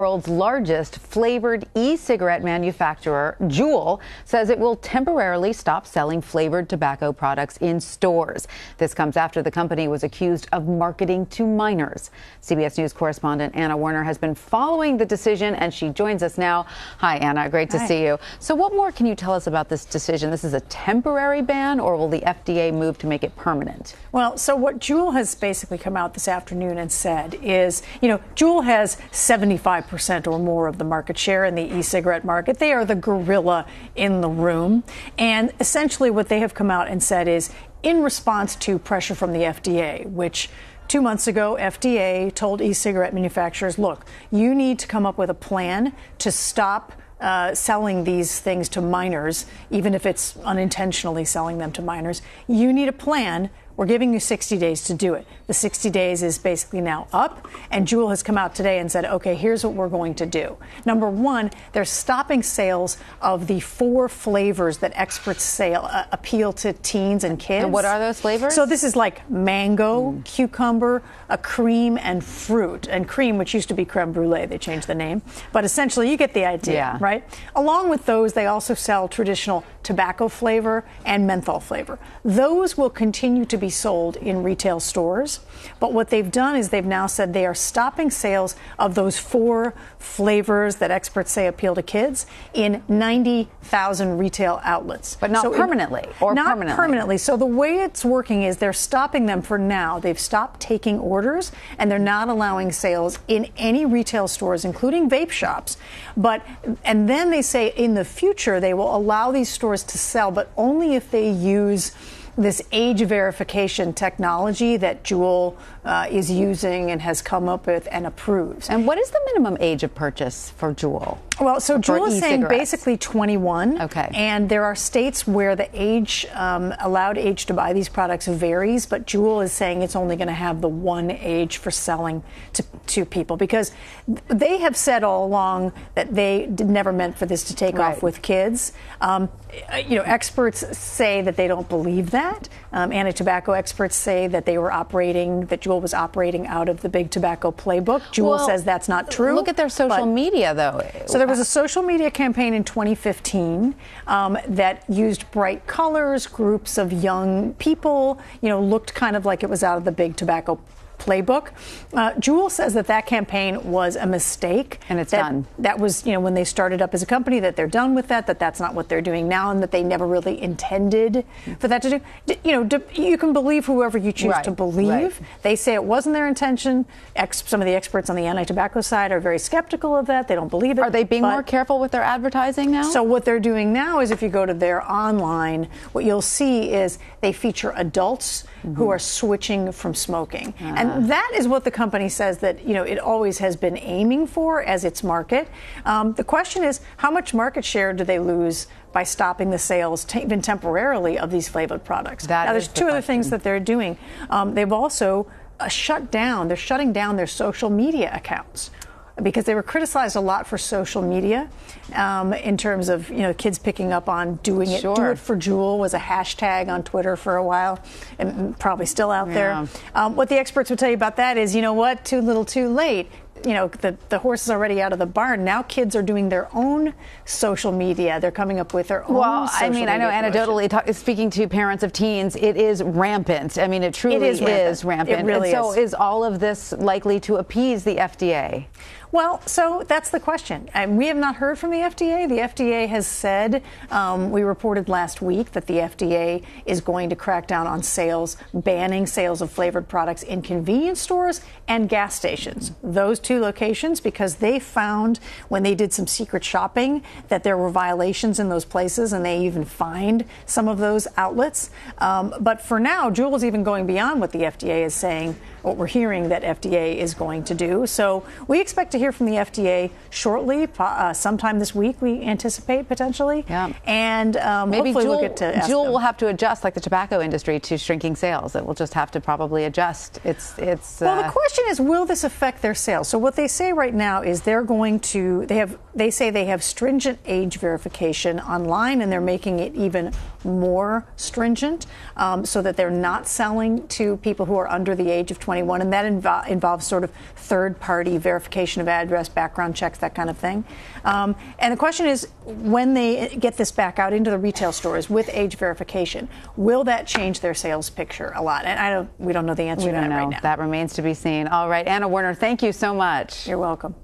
World's largest flavored e-cigarette manufacturer, Juul, says it will temporarily stop selling flavored tobacco products in stores. This comes after the company was accused of marketing to minors. CBS News correspondent Anna Werner has been following the decision, and she joins us now. Hi, Anna. Great to see you. So what more can you tell us about this decision? This is a temporary ban, or will the FDA move to make it permanent? Well, so what Juul has basically come out this afternoon and said is, Juul has 75% or more of the market share in the e-cigarette market. They are the gorilla in the room. And essentially what they have come out and said is, in response to pressure from the FDA, which 2 months ago, FDA told e-cigarette manufacturers, look, you need to come up with a plan to stop selling these things to minors, even if it's unintentionally selling them to minors. You need a plan. We're giving you 60 days to do it. The 60 days is basically now up, and Juul has come out today and said, okay, here's what we're going to do. Number one, they're stopping sales of the 4 flavors that experts say appeal to teens and kids. And what are those flavors? So this is like mango, cucumber, a cream, and fruit. And cream, which used to be creme brulee, they changed the name. But essentially, you get the idea, right? Along with those, they also sell traditional tobacco flavor and menthol flavor. Those will continue to be sold in retail stores. But what they've done is they've now said they are stopping sales of those 4 flavors that experts say appeal to kids in 90,000 retail outlets. But not permanently, not permanently. So the way it's working is they're stopping them for now. They've stopped taking orders, and they're not allowing sales in any retail stores, including vape shops. And then they say in the future they will allow these stores to sell, but only if they use this age verification technology that Juul is using and has come up with and approves. And what is the minimum age of purchase for Juul? Well, so Juul is saying basically 21. Okay. And there are states where the age, allowed age to buy these products varies, but Juul is saying it's only going to have the one age for selling to people, because they have said all along that they never meant for this to take off with kids. Experts say that they don't believe that. Anti-tobacco experts say that Juul was operating out of the big tobacco playbook. Juul says that's not true. Look at their social media, though. So there was a social media campaign in 2015 that used bright colors, groups of young people, looked kind of like it was out of the big tobacco playbook. Juul says that campaign was a mistake. And it's done. That was, when they started up as a company, that they're done with that's not what they're doing now, and that they never really intended for that to do. You can believe whoever you choose to believe. They say it wasn't their intention. Some of the experts on the anti-tobacco side are very skeptical of that. They don't believe it. Are they being more careful with their advertising now? So what they're doing now is, if you go to their online, what you'll see is they feature adults who are switching from smoking. And that is what the company says that, it always has been aiming for as its market. The question is, how much market share do they lose by stopping the sales, even temporarily, of these flavored products? Now, there's 2 other things that they're doing. They've also shutting down their social media accounts, because they were criticized a lot for social media in terms of, kids picking up on doing it. Do it for Juul was a hashtag on Twitter for a while, and probably still out there. What the experts would tell you about that is, too little too late. The horse is already out of the barn. Now kids are doing their own social media. They're coming up with their own social media. I know anecdotally, speaking to parents of teens, it is rampant. I mean, it truly is rampant. It really is. So is all of this likely to appease the FDA? Well, so that's the question. We have not heard from the FDA. The FDA has said, we reported last week that the FDA is going to crack down on sales, banning sales of flavored products in convenience stores and gas stations. Those 2 locations, because they found, when they did some secret shopping, that there were violations in those places, and they even fined some of those outlets. But for now, Juul is even going beyond what the FDA is saying, what we're hearing that FDA is going to do. So we expect to hear from the FDA shortly, sometime this week, we anticipate, potentially. And maybe hopefully we'll get to ask Juul them. will have to adjust, like the tobacco industry, to shrinking sales. It will just have to probably adjust. Well, the question is, will this affect their sales? So what they say right now is they say they have stringent age verification online, and they're making it even more stringent, so that they're not selling to people who are under the age of 21, and that involves sort of third-party verification of address, background checks, that kind of thing. And the question is, when they get this back out into the retail stores with age verification, will that change their sales picture a lot? And we don't know the answer to that right now. That remains to be seen. All right, Anna Werner, thank you so much. You're welcome.